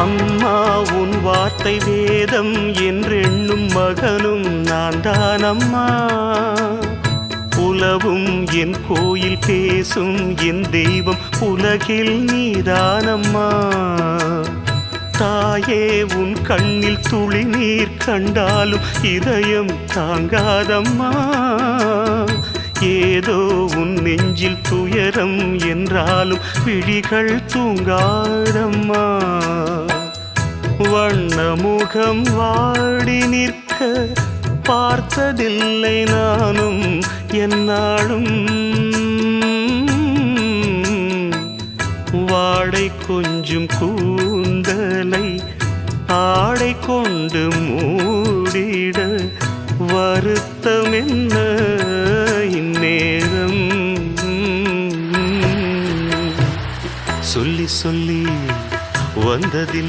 அம்மா உன் வார்த்தை வேதம் என்றெண்ணும் மகனும் நான் தானம்மா. உலவும் என் கோயில் பேசும் என் தெய்வம் உலகில் நீதானம்மா. தாயே உன் கண்ணில் துளி நீர் கண்டாலும் இதயம் தாங்காதம்மா. ஏதோ உன் நெஞ்சில் துயரம் என்றாலும் விழிகள் தூங்காதம்மா. வண்ணமுகம் வாடி நிற்க பார்த்ததில்லை நானும் என்னாலும். வாடை கொஞ்சம் கூந்தலை ஆடை கொண்டு மூடிட வருத்தம் என்ன இந்நேரம். சொல்லி சொல்லி வந்ததில்